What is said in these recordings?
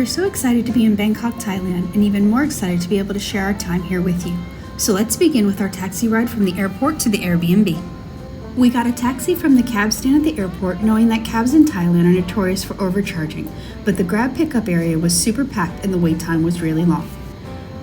are so excited to be in Bangkok, Thailand, and even more excited to be able to share our time here with you. So let's begin with our taxi ride from the airport to the Airbnb. We got a taxi from the cab stand at the airport, knowing that cabs in Thailand are notorious for overcharging, but the Grab pickup area was super packed and the wait time was really long.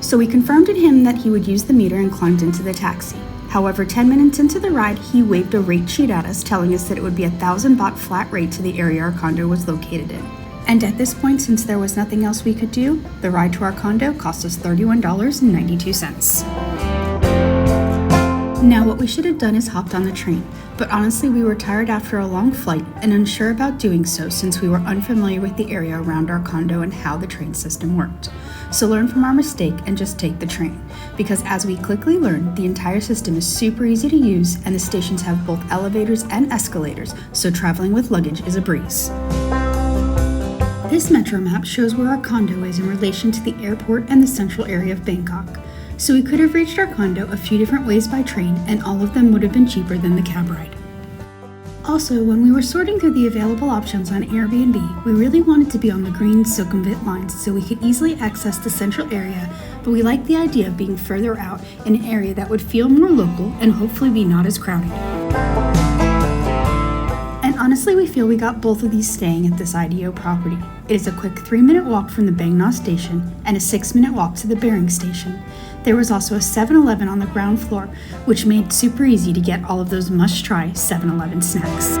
So we confirmed to him that he would use the meter and climbed into the taxi. However, 10 minutes into the ride, he waved a rate sheet at us, telling us that it would be 1,000 baht flat rate to the area our condo was located in. And at this point, since there was nothing else we could do, the ride to our condo cost us $31.92. Now, what we should have done is hopped on the train, but honestly we were tired after a long flight and unsure about doing so since we were unfamiliar with the area around our condo and how the train system worked. So learn from our mistake and just take the train, because as we quickly learned, the entire system is super easy to use and the stations have both elevators and escalators, so traveling with luggage is a breeze. This metro map shows where our condo is in relation to the airport and the central area of Bangkok. So we could have reached our condo a few different ways by train, and all of them would have been cheaper than the cab ride. Also, when we were sorting through the available options on Airbnb, we really wanted to be on the green Sukhumvit lines so we could easily access the central area, but we liked the idea of being further out in an area that would feel more local and hopefully be not as crowded. And honestly, we feel we got both of these staying at this Ideo property. It is a quick 3-minute walk from the Bang Na station and a 6-minute walk to the Bering station. There was also a 7-Eleven on the ground floor, which made it super easy to get all of those must-try 7-Eleven snacks.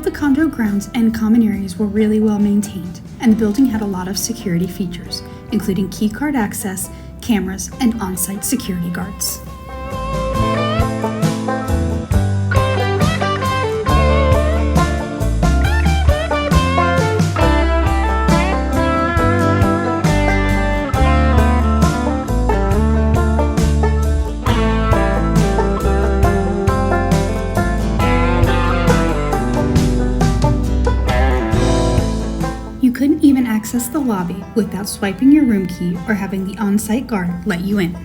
The condo grounds and common areas were really well maintained, and the building had a lot of security features, including keycard access, cameras, and on-site security guards. You couldn't even access the lobby without swiping your room key or having the on-site guard let you in.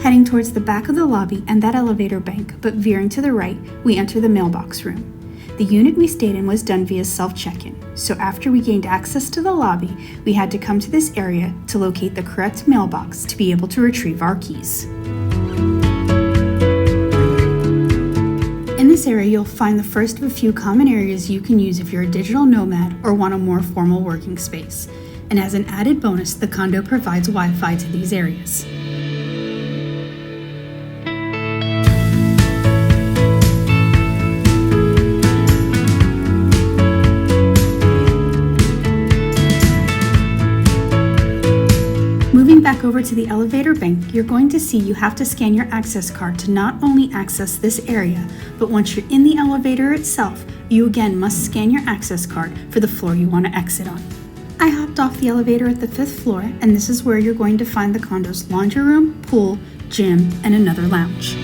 Heading towards the back of the lobby and that elevator bank, but veering to the right, we enter the mailbox room. The unit we stayed in was done via self-check-in, so after we gained access to the lobby, we had to come to this area to locate the correct mailbox to be able to retrieve our keys. In this area, you'll find the first of a few common areas you can use if you're a digital nomad or want a more formal working space. And as an added bonus, the condo provides Wi-Fi to these areas. Moving back over to the elevator bank, you're going to see you have to scan your access card to not only access this area, but once you're in the elevator itself, you again must scan your access card for the floor you want to exit on. I hopped off the elevator at the 5th floor, and this is where you're going to find the condo's laundry room, pool, gym, and another lounge.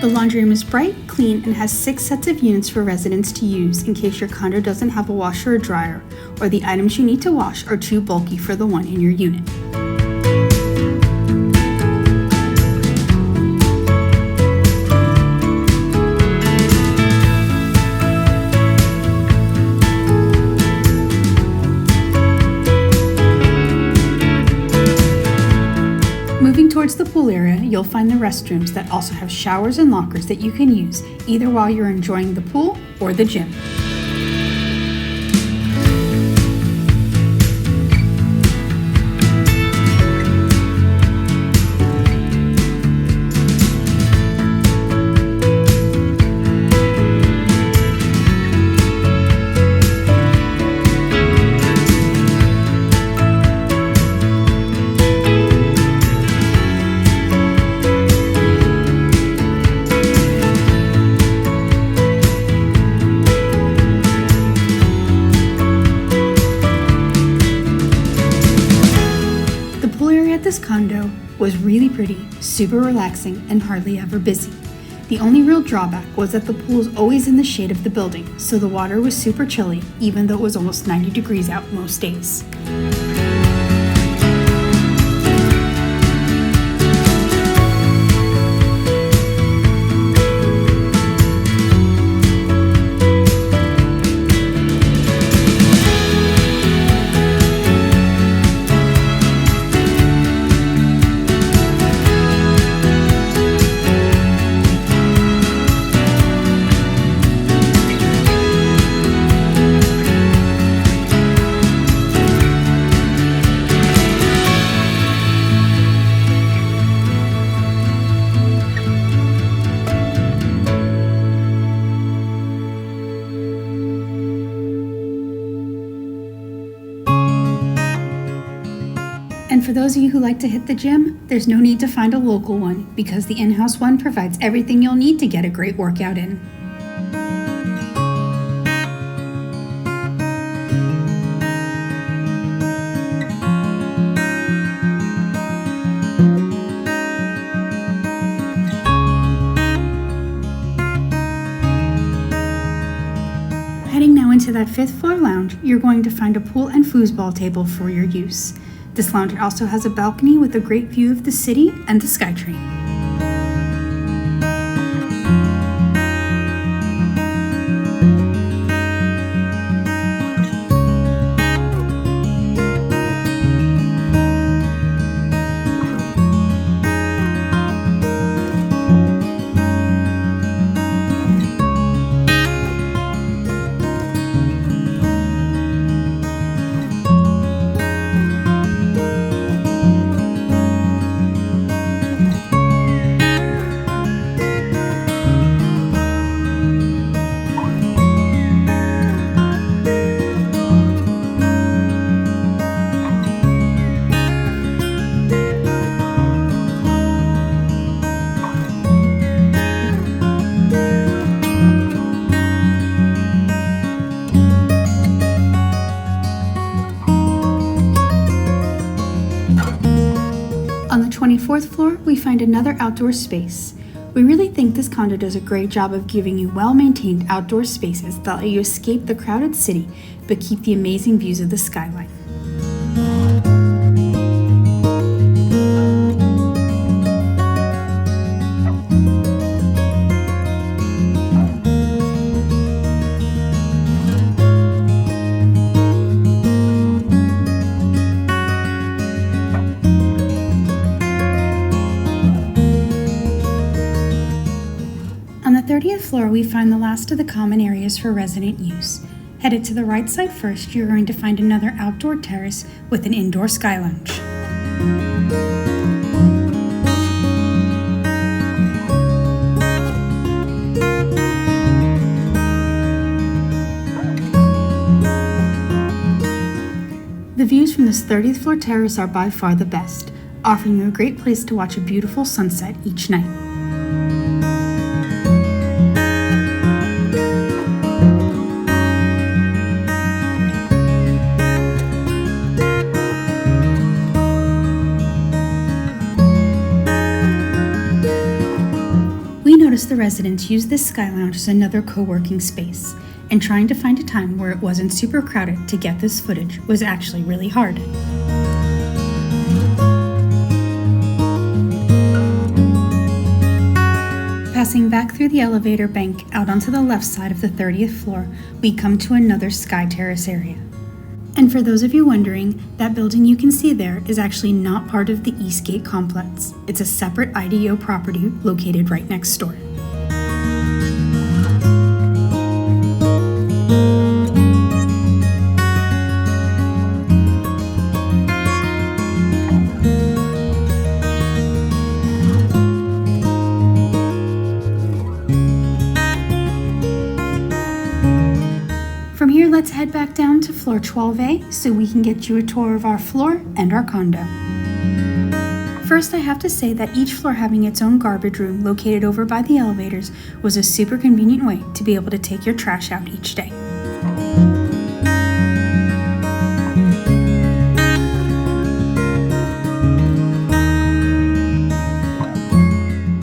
The laundry room is bright, clean, and has 6 sets of units for residents to use in case your condo doesn't have a washer or dryer, or the items you need to wash are too bulky for the one in your unit. towards the pool area, you'll find the restrooms that also have showers and lockers that you can use either while you're enjoying the pool or the gym. This condo was really pretty, super relaxing, and hardly ever busy. The only real drawback was that the pool is always in the shade of the building, so the water was super chilly, even though it was almost 90 degrees out most days. And for those of you who like to hit the gym, there's no need to find a local one because the in-house one provides everything you'll need to get a great workout in. Heading now into that 5th floor lounge, you're going to find a pool and foosball table for your use. This lounge also has a balcony with a great view of the city and the SkyTrain. On the 24th floor, we find another outdoor space. We really think this condo does a great job of giving you well-maintained outdoor spaces that let you escape the crowded city, but keep the amazing views of the skyline. On the 30th floor, we find the last of the common areas for resident use. Headed to the right side first, you're going to find another outdoor terrace with an indoor sky lounge. The views from this 30th floor terrace are by far the best, offering you a great place to watch a beautiful sunset each night. We noticed the residents use this sky lounge as another co-working space, and trying to find a time where it wasn't super crowded to get this footage was actually really hard. Passing back through the elevator bank out onto the left side of the 30th floor, we come to another sky terrace area. And for those of you wondering, that building you can see there is actually not part of the Eastgate complex. It's a separate Ideo property located right next door. From here, let's head back down to floor 12A so we can get you a tour of our floor and our condo. First, I have to say that each floor having its own garbage room located over by the elevators was a super convenient way to be able to take your trash out each day.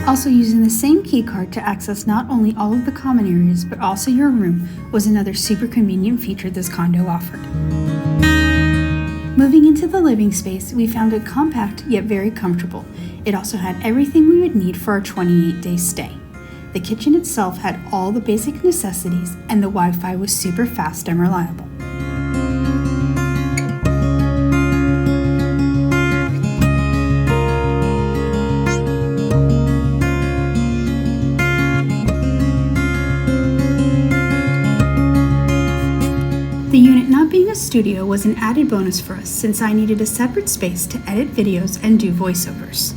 Also, using the same key card to access not only all of the common areas but also your room was another super convenient feature this condo offered. Moving into the living space, we found it compact yet very comfortable. It also had everything we would need for our 28-day stay. The kitchen itself had all the basic necessities, and the Wi-Fi was super fast and reliable. The unit not being a studio was an added bonus for us since I needed a separate space to edit videos and do voiceovers.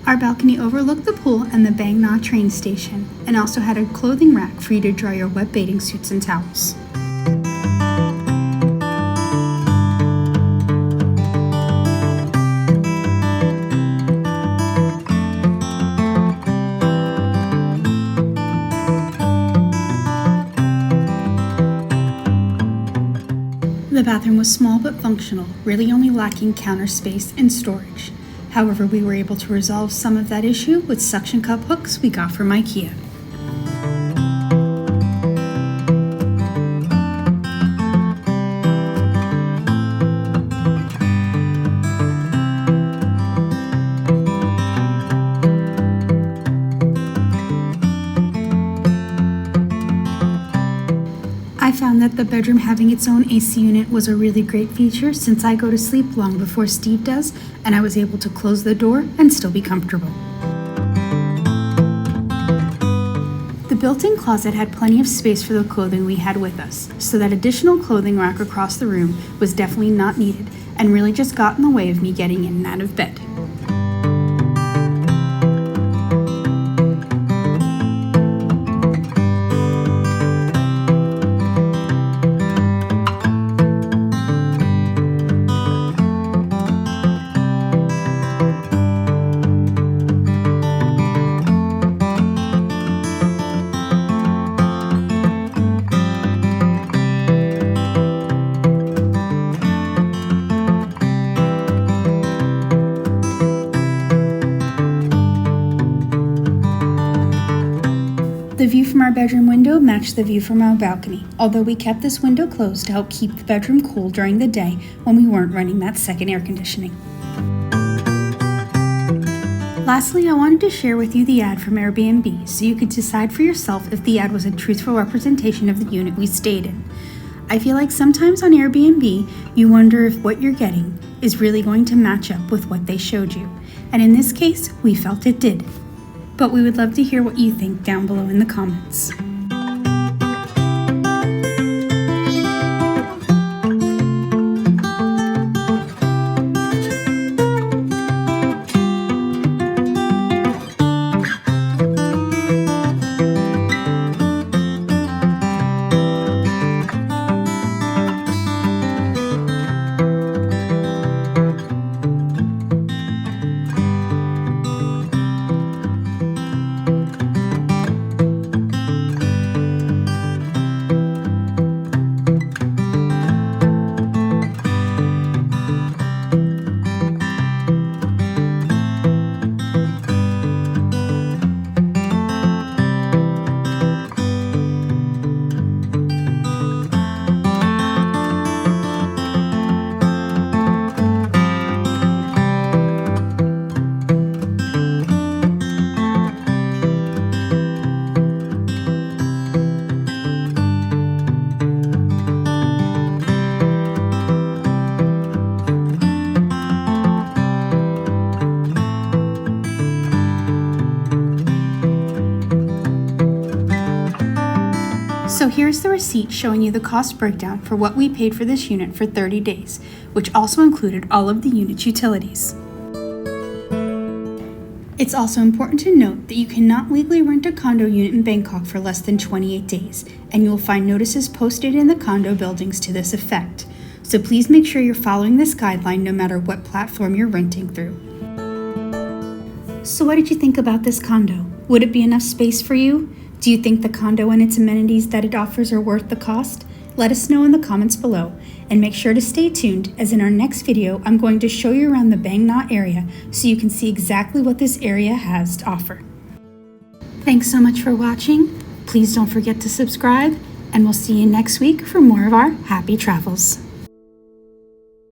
Our balcony overlooked the pool and the Bang Na train station, and also had a clothing rack for you to dry your wet bathing suits and towels. The bathroom was small but functional, really only lacking counter space and storage. However, we were able to resolve some of that issue with suction cup hooks we got from IKEA. I found that the bedroom having its own AC unit was a really great feature since I go to sleep long before Steve does, and I was able to close the door and still be comfortable. The built-in closet had plenty of space for the clothing we had with us, so that additional clothing rack across the room was definitely not needed and really just got in the way of me getting in and out of bed. The view from our bedroom window matched the view from our balcony, although we kept this window closed to help keep the bedroom cool during the day when we weren't running that second air conditioning. Lastly, I wanted to share with you the ad from Airbnb so you could decide for yourself if the ad was a truthful representation of the unit we stayed in. I feel like sometimes on Airbnb, you wonder if what you're getting is really going to match up with what they showed you, and in this case, we felt it did. But we would love to hear what you think down below in the comments. here's the receipt showing you the cost breakdown for what we paid for this unit for 30 days, which also included all of the unit's utilities. It's also important to note that you cannot legally rent a condo unit in Bangkok for less than 28 days, and you will find notices posted in the condo buildings to this effect. So please make sure you're following this guideline no matter what platform you're renting through. So what did you think about this condo? Would it be enough space for you? Do you think the condo and its amenities that it offers are worth the cost? Let us know in the comments below, and make sure to stay tuned, as in our next video I'm going to show you around the Bang Not area so you can see exactly what this area has to offer. Thanks so much for watching. Please don't forget to subscribe, and we'll see you next week for more of our happy travels.